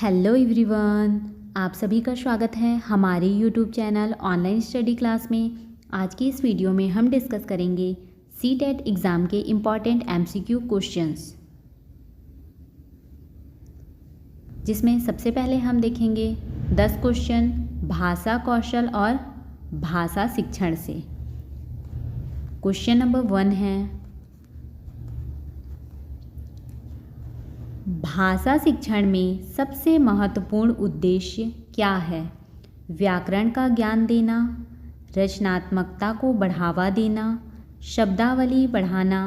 Hello everyone, आप सभी का स्वागत है हमारे YouTube channel online study class में। आज की इस वीडियो में हम डिस्कस करेंगे सीटेट एग्ज़ाम के इम्पॉर्टेंट एमसीक्यू क्वेश्चंस, जिसमें सबसे पहले हम देखेंगे 10 क्वेश्चन भाषा कौशल और भाषा शिक्षण से। क्वेश्चन नंबर 1 है, भाषा शिक्षण में सबसे महत्वपूर्ण उद्देश्य क्या है? व्याकरण का ज्ञान देना, रचनात्मकता को बढ़ावा देना, शब्दावली बढ़ाना,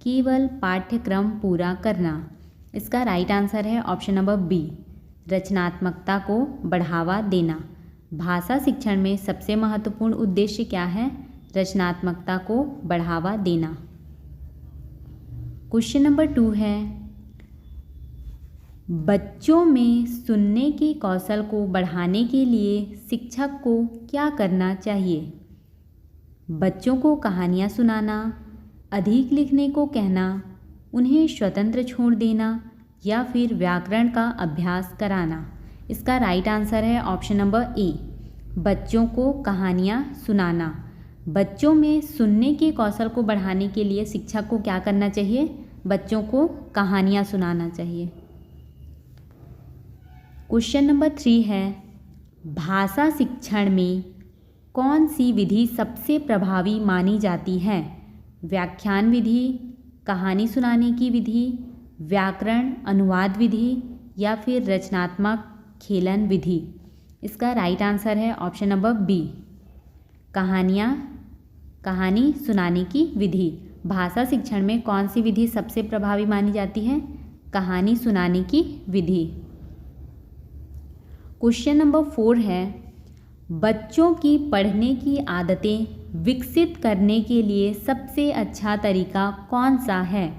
केवल पाठ्यक्रम पूरा करना। इसका राइट आंसर है ऑप्शन नंबर बी, रचनात्मकता को बढ़ावा देना। भाषा शिक्षण में सबसे महत्वपूर्ण उद्देश्य क्या है? रचनात्मकता को बढ़ावा देना। क्वेश्चन नंबर 2 है, बच्चों में सुनने के कौशल को बढ़ाने के लिए शिक्षक को क्या करना चाहिए? बच्चों को कहानियाँ सुनाना, अधिक लिखने को कहना, उन्हें स्वतंत्र छोड़ देना या फिर व्याकरण का अभ्यास कराना। इसका राइट आंसर है ऑप्शन नंबर ए, बच्चों को कहानियाँ सुनाना। बच्चों में सुनने के कौशल को बढ़ाने के लिए शिक्षक को क्या करना चाहिए? बच्चों को कहानियाँ सुनाना चाहिए। क्वेश्चन नंबर 3 है, भाषा शिक्षण में कौन सी विधि सबसे प्रभावी मानी जाती है? व्याख्यान विधि, कहानी सुनाने की विधि, व्याकरण अनुवाद विधि या फिर रचनात्मक खेलन विधि। इसका राइट आंसर है ऑप्शन नंबर बी, कहानी सुनाने की विधि। भाषा शिक्षण में कौन सी विधि सबसे प्रभावी मानी जाती है? कहानी सुनाने की विधि। क्वेश्चन नंबर 4 है, बच्चों की पढ़ने की आदतें विकसित करने के लिए सबसे अच्छा तरीका कौन सा है?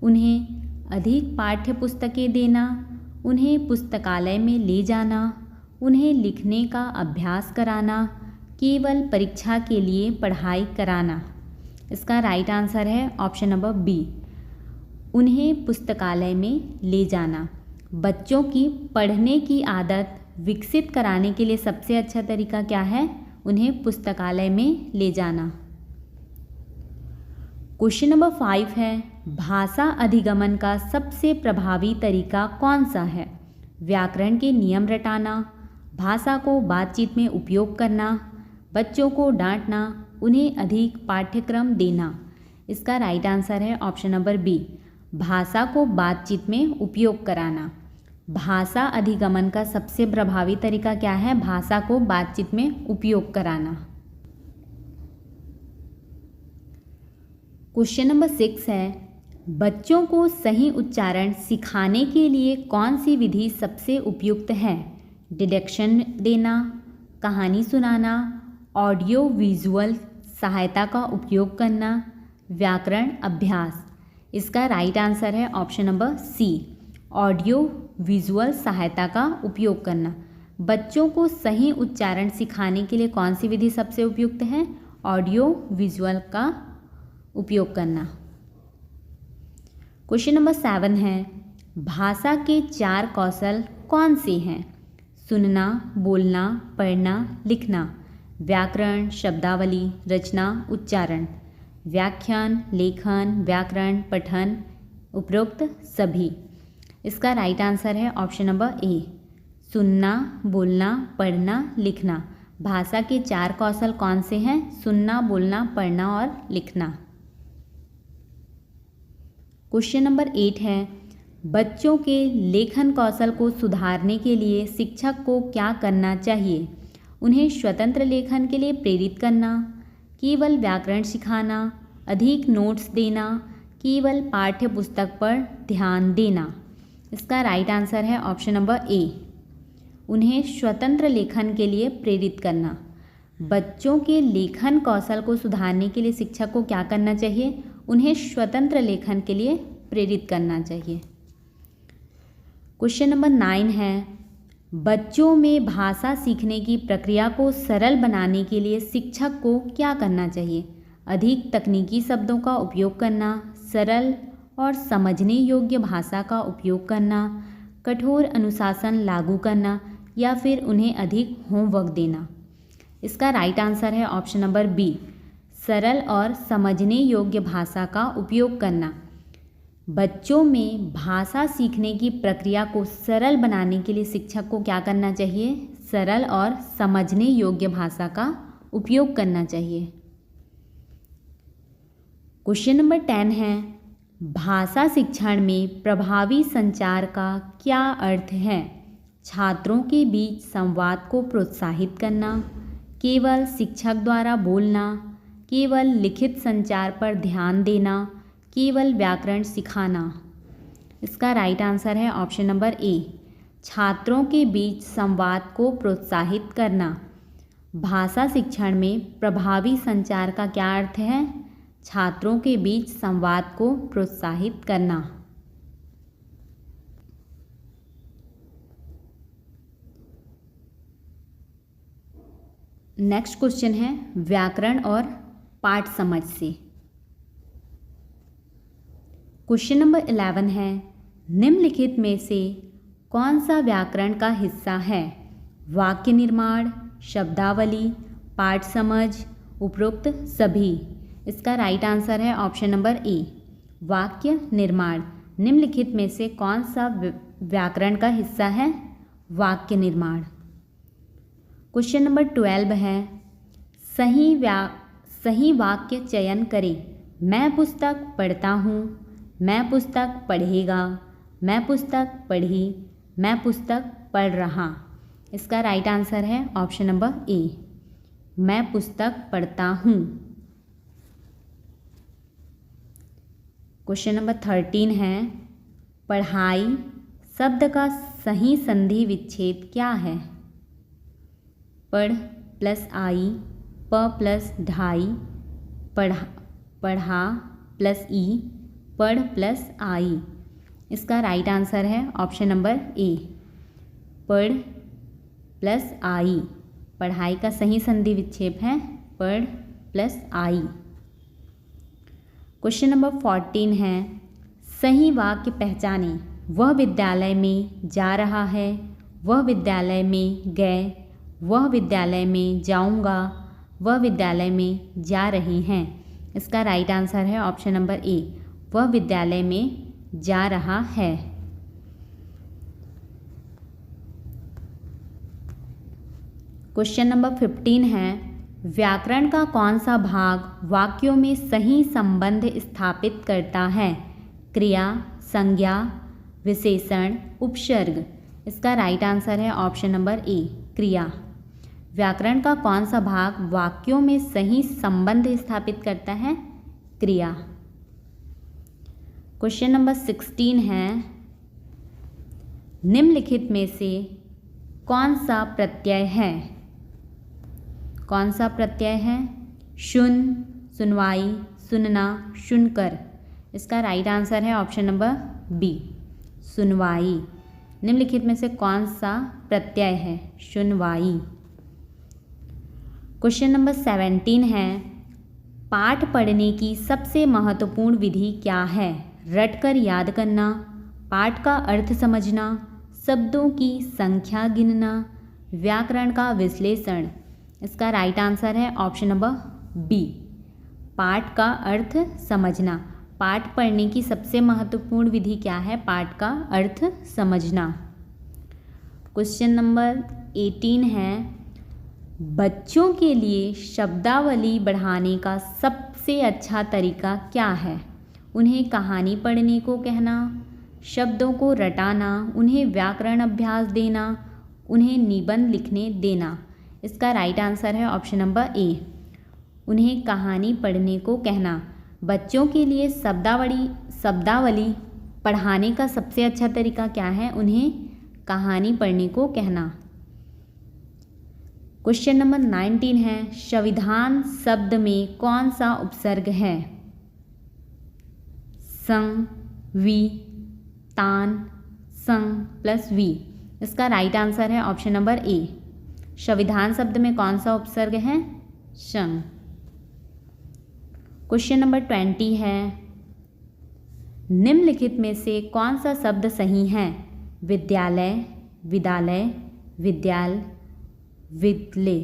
उन्हें अधिक पाठ्य पुस्तकें देना, उन्हें पुस्तकालय में ले जाना, उन्हें लिखने का अभ्यास कराना, केवल परीक्षा के लिए पढ़ाई कराना। इसका राइट आंसर है ऑप्शन नंबर बी, उन्हें पुस्तकालय में ले जाना। बच्चों की पढ़ने की आदत विकसित कराने के लिए सबसे अच्छा तरीका क्या है? उन्हें पुस्तकालय में ले जाना। क्वेश्चन नंबर 5 है, भाषा अधिगमन का सबसे प्रभावी तरीका कौन सा है? व्याकरण के नियम रटाना, भाषा को बातचीत में उपयोग करना, बच्चों को डांटना, उन्हें अधिक पाठ्यक्रम देना। इसका राइट आंसर है ऑप्शन नंबर बी, भाषा को बातचीत में उपयोग कराना। भाषा अधिगमन का सबसे प्रभावी तरीका क्या है? भाषा को बातचीत में उपयोग कराना। क्वेश्चन नंबर 6 है, बच्चों को सही उच्चारण सिखाने के लिए कौन सी विधि सबसे उपयुक्त है? डिडक्शन देना, कहानी सुनाना, ऑडियो विजुअल सहायता का उपयोग करना, व्याकरण अभ्यास। इसका राइट आंसर है option number c, audio visual सहायता का उपयोग करना। बच्चों को सही उच्चारण सिखाने के लिए कौन सी विधि सबसे उपयुक्त है? ऑडियो विजुअल का उपयोग करना। क्वेश्चन नंबर 7 है, भाषा के 4 कौशल कौन से हैं? सुनना, बोलना, पढ़ना, लिखना, व्याकरण, शब्दावली, रचना, उच्चारण, व्याख्यान, लेखन, व्याकरण, पठन, उपरोक्त सभी। इसका राइट आंसर है ऑप्शन नंबर ए, सुनना, बोलना, पढ़ना, लिखना। भाषा के 4 कौशल कौन से हैं? सुनना, बोलना, पढ़ना और लिखना। क्वेश्चन नंबर 8 है, बच्चों के लेखन कौशल को सुधारने के लिए शिक्षक को क्या करना चाहिए? उन्हें स्वतंत्र लेखन के लिए प्रेरित करना, केवल व्याकरण सिखाना, अधिक नोट्स देना, केवल पाठ्य पुस्तक पर ध्यान देना। इसका राइट आंसर है ऑप्शन नंबर ए, उन्हें स्वतंत्र लेखन के लिए प्रेरित करना। बच्चों के लेखन कौशल को सुधारने के लिए शिक्षक को क्या करना चाहिए? उन्हें स्वतंत्र लेखन के लिए प्रेरित करना चाहिए। क्वेश्चन नंबर 9 है, बच्चों में भाषा सीखने की प्रक्रिया को सरल बनाने के लिए शिक्षक को क्या करना चाहिए? अधिक तकनीकी शब्दों का उपयोग करना, सरल और समझने योग्य भाषा का उपयोग करना, कठोर अनुशासन लागू करना या फिर उन्हें अधिक होमवर्क देना। इसका राइट आंसर है ऑप्शन नंबर बी, सरल और समझने योग्य भाषा का उपयोग करना। बच्चों में भाषा सीखने की प्रक्रिया को सरल बनाने के लिए शिक्षक को क्या करना चाहिए? सरल और समझने योग्य भाषा का उपयोग करना चाहिए। क्वेश्चन नंबर 10 है, भाषा शिक्षण में प्रभावी संचार का क्या अर्थ है? छात्रों के बीच संवाद को प्रोत्साहित करना, केवल शिक्षक द्वारा बोलना, केवल लिखित संचार पर ध्यान देना, केवल व्याकरण सिखाना। इसका राइट आंसर है ऑप्शन नंबर ए, छात्रों के बीच संवाद को प्रोत्साहित करना। भाषा शिक्षण में प्रभावी संचार का क्या अर्थ है? छात्रों के बीच संवाद को प्रोत्साहित करना। नेक्स्ट क्वेश्चन है व्याकरण और पाठ समझ से। क्वेश्चन नंबर 11 है, निम्नलिखित में से कौन सा व्याकरण का हिस्सा है? वाक्य निर्माण, शब्दावली, पाठ समझ, उपरोक्त सभी। इसका राइट आंसर है ऑप्शन नंबर ए, वाक्य निर्माण। निम्नलिखित में से कौन सा व्याकरण का हिस्सा है? वाक्य निर्माण। क्वेश्चन नंबर 12 है, सही वाक्य चयन करें। मैं पुस्तक पढ़ता हूँ, मैं पुस्तक पढ़ेगा, मैं पुस्तक पढ़ी, मैं पुस्तक पढ़ रहा। इसका राइट आंसर है ऑप्शन नंबर ए, मैं पुस्तक पढ़ता हूँ। क्वेश्चन नंबर 13 है, पढ़ाई शब्द का सही संधि विच्छेद क्या है? पढ़ प्लस आई, प प्लस ढाई, पढ़ा प्लस ई, पढ़ प्लस आई। इसका राइट आंसर है ऑप्शन नंबर ए, पढ़ प्लस आई। पढ़ाई का सही संधि विच्छेद है पढ़ प्लस आई। क्वेश्चन नंबर 14 है, सही वाक्य पहचानें। वह विद्यालय में जा रहा है, वह विद्यालय में गए, वह विद्यालय में जाऊंगा, वह विद्यालय में जा रही हैं। इसका राइट आंसर है ऑप्शन नंबर ए, वह विद्यालय में जा रहा है। क्वेश्चन नंबर 15 है, व्याकरण का कौन सा भाग वाक्यों में सही संबंध स्थापित करता है? क्रिया, संज्ञा, विशेषण, उपसर्ग। इसका राइट आंसर है ऑप्शन नंबर ए, क्रिया। व्याकरण का कौन सा भाग वाक्यों में सही संबंध स्थापित करता है? क्रिया। क्वेश्चन नंबर 16 है, निम्नलिखित में से कौन सा प्रत्यय है? कौन सा प्रत्यय है? सुन, सुनवाई, सुनना, सुनकर। इसका राइट आंसर है ऑप्शन नंबर बी, सुनवाई। निम्नलिखित में से कौन सा प्रत्यय है? सुनवाई। क्वेश्चन नंबर 17 है, पाठ पढ़ने की सबसे महत्वपूर्ण विधि क्या है? रटकर याद करना, पाठ का अर्थ समझना, शब्दों की संख्या गिनना, व्याकरण का विश्लेषण। इसका राइट आंसर है ऑप्शन नंबर बी, पाठ का अर्थ समझना। पाठ पढ़ने की सबसे महत्वपूर्ण विधि क्या है? पाठ का अर्थ समझना। क्वेश्चन नंबर 18 है, बच्चों के लिए शब्दावली बढ़ाने का सबसे अच्छा तरीका क्या है? उन्हें कहानी पढ़ने को कहना, शब्दों को रटाना, उन्हें व्याकरण अभ्यास देना, उन्हें निबंध लिखने देना। इसका राइट आंसर है ऑप्शन नंबर ए, उन्हें कहानी पढ़ने को कहना। बच्चों के लिए शब्दावली पढ़ाने का सबसे अच्छा तरीका क्या है? उन्हें कहानी पढ़ने को कहना। क्वेश्चन नंबर 19 है, संविधान शब्द में कौन सा उपसर्ग है? सं, वी, तान, संग प्लस वी। इसका राइट आंसर है ऑप्शन नंबर ए, संविधान शब्द में कौन सा उपसर्ग है? संग। क्वेश्चन नंबर 20 है, निम्नलिखित में से कौन सा शब्द सही है? विद्यालय, विद्यालय, विद्याल, विद्ले।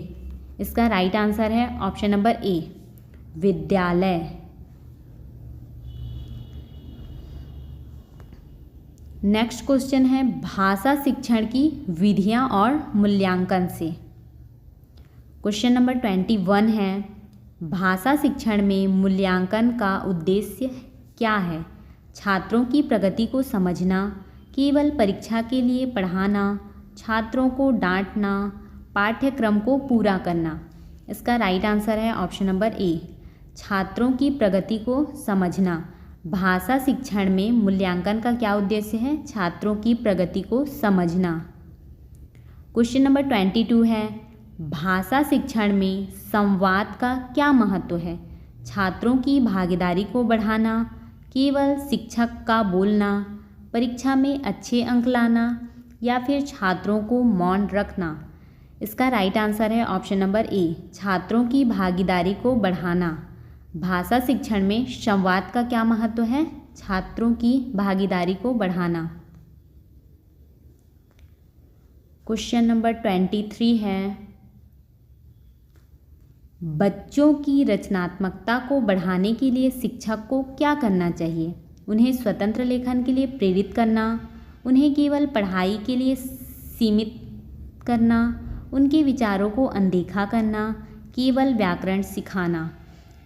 इसका राइट आंसर है ऑप्शन नंबर ए, विद्यालय। नेक्स्ट क्वेश्चन है भाषा शिक्षण की विधियां और मूल्यांकन से। क्वेश्चन नंबर 21 है भाषा शिक्षण में मूल्यांकन का उद्देश्य क्या है? छात्रों की प्रगति को समझना, केवल परीक्षा के लिए पढ़ाना, छात्रों को डांटना, पाठ्यक्रम को पूरा करना। इसका राइट आंसर है ऑप्शन नंबर ए, छात्रों की प्रगति को समझना। भाषा शिक्षण में मूल्यांकन का क्या उद्देश्य है? छात्रों की प्रगति को समझना। क्वेश्चन नंबर 22 है भाषा शिक्षण में संवाद का क्या महत्व है? छात्रों की भागीदारी को बढ़ाना, केवल शिक्षक का बोलना, परीक्षा में अच्छे अंक लाना या फिर छात्रों को मौन रखना। इसका राइट आंसर है ऑप्शन नंबर ए, छात्रों की भागीदारी को बढ़ाना। भाषा शिक्षण में संवाद का क्या महत्व है? छात्रों की भागीदारी को बढ़ाना। क्वेश्चन नंबर 23 है बच्चों की रचनात्मकता को बढ़ाने के लिए शिक्षक को क्या करना चाहिए? उन्हें स्वतंत्र लेखन के लिए प्रेरित करना, उन्हें केवल पढ़ाई के लिए सीमित करना, उनके विचारों को अनदेखा करना, केवल व्याकरण सिखाना।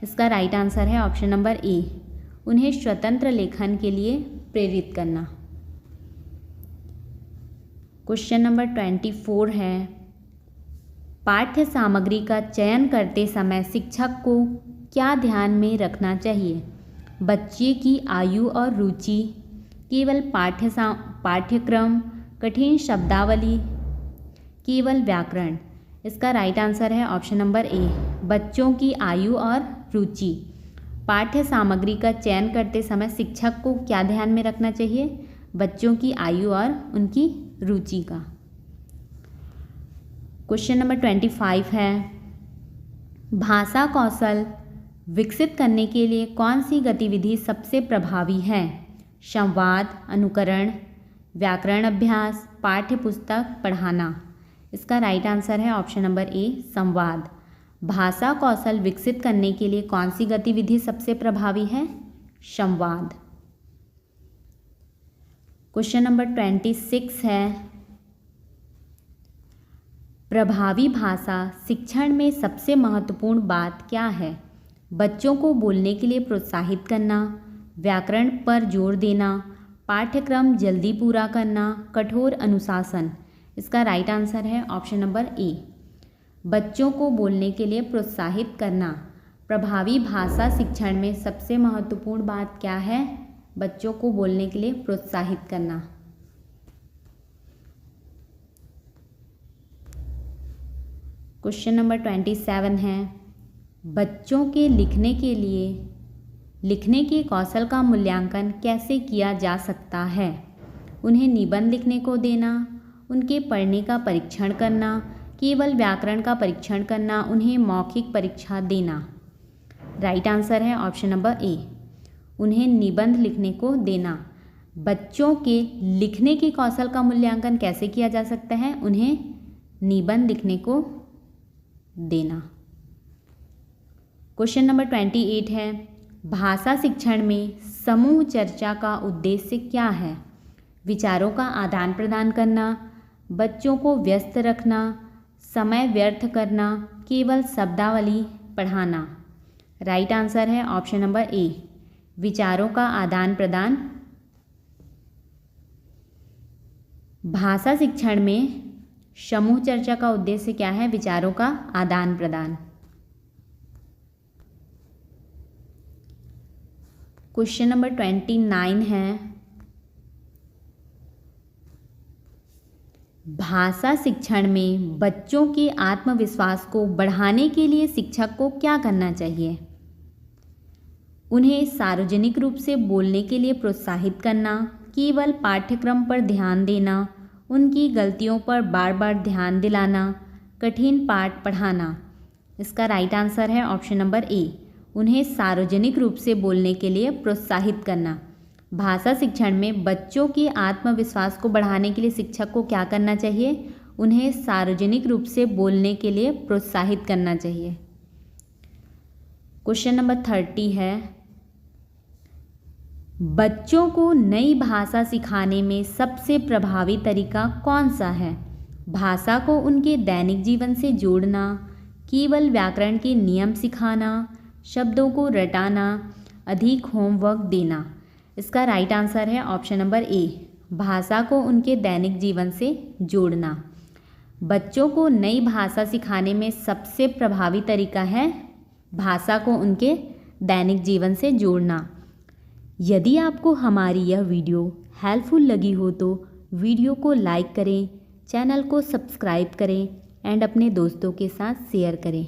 इसका राइट आंसर है ऑप्शन नंबर ए, उन्हें स्वतंत्र लेखन के लिए प्रेरित करना। क्वेश्चन नंबर 24 है पाठ्य सामग्री का चयन करते समय शिक्षक को क्या ध्यान में रखना चाहिए? बच्चे की आयु और रुचि, केवल पाठ्यक्रम, कठिन शब्दावली, केवल व्याकरण। इसका राइट आंसर है ऑप्शन नंबर ए, बच्चों की आयु और रुचि। पाठ्य सामग्री का चयन करते समय शिक्षक को क्या ध्यान में रखना चाहिए? बच्चों की आयु और उनकी रुचि का। क्वेश्चन नंबर 25 है भाषा कौशल विकसित करने के लिए कौन सी गतिविधि सबसे प्रभावी है? संवाद, अनुकरण, व्याकरण अभ्यास, पाठ्यपुस्तक पढ़ाना। इसका राइट आंसर है ऑप्शन नंबर ए, संवाद। भाषा कौशल विकसित करने के लिए कौन सी गतिविधि सबसे प्रभावी है? संवाद। क्वेश्चन नंबर 26 है प्रभावी भाषा शिक्षण में सबसे महत्वपूर्ण बात क्या है? बच्चों को बोलने के लिए प्रोत्साहित करना, व्याकरण पर जोर देना, पाठ्यक्रम जल्दी पूरा करना, कठोर अनुशासन। इसका राइट आंसर है ऑप्शन नंबर ए, बच्चों को बोलने के लिए प्रोत्साहित करना। प्रभावी भाषा शिक्षण में सबसे महत्वपूर्ण बात क्या है? बच्चों को बोलने के लिए प्रोत्साहित करना। क्वेश्चन नंबर 27 है बच्चों के लिखने के कौशल का मूल्यांकन कैसे किया जा सकता है? उन्हें निबंध लिखने को देना, उनके पढ़ने का परीक्षण करना, केवल व्याकरण का परीक्षण करना, उन्हें मौखिक परीक्षा देना। राइट आंसर है ऑप्शन नंबर ए, उन्हें निबंध लिखने को देना। बच्चों के लिखने के कौशल का मूल्यांकन कैसे किया जा सकता है? उन्हें निबंध लिखने को देना। क्वेश्चन नंबर 28 है भाषा शिक्षण में समूह चर्चा का उद्देश्य क्या है? विचारों का आदान प्रदान करना, बच्चों को व्यस्त रखना, समय व्यर्थ करना, केवल शब्दावली पढ़ाना। राइट आंसर है ऑप्शन नंबर ए, विचारों का आदान प्रदान। भाषा शिक्षण में समूह चर्चा का उद्देश्य क्या है? विचारों का आदान प्रदान। क्वेश्चन नंबर 29 है भाषा शिक्षण में बच्चों के आत्मविश्वास को बढ़ाने के लिए शिक्षक को क्या करना चाहिए? उन्हें सार्वजनिक रूप से बोलने के लिए प्रोत्साहित करना, केवल पाठ्यक्रम पर ध्यान देना, उनकी गलतियों पर बार बार ध्यान दिलाना, कठिन पाठ पढ़ाना। इसका राइट आंसर है ऑप्शन नंबर ए, उन्हें सार्वजनिक रूप से बोलने के लिए प्रोत्साहित करना। भाषा शिक्षण में बच्चों के आत्मविश्वास को बढ़ाने के लिए शिक्षक को क्या करना चाहिए? उन्हें सार्वजनिक रूप से बोलने के लिए प्रोत्साहित करना चाहिए। क्वेश्चन नंबर 30 है, बच्चों को नई भाषा सिखाने में सबसे प्रभावी तरीका कौन सा है? भाषा को उनके दैनिक जीवन से जोड़ना, केवल व्याकरण के नियम सिखाना, शब्दों को रटाना, अधिक होमवर्क देना। इसका राइट आंसर है ऑप्शन नंबर ए, भाषा को उनके दैनिक जीवन से जोड़ना। बच्चों को नई भाषा सिखाने में सबसे प्रभावी तरीका है भाषा को उनके दैनिक जीवन से जोड़ना। यदि आपको हमारी यह वीडियो हेल्पफुल लगी हो तो वीडियो को लाइक करें, चैनल को सब्सक्राइब करें एंड अपने दोस्तों के साथ शेयर करें।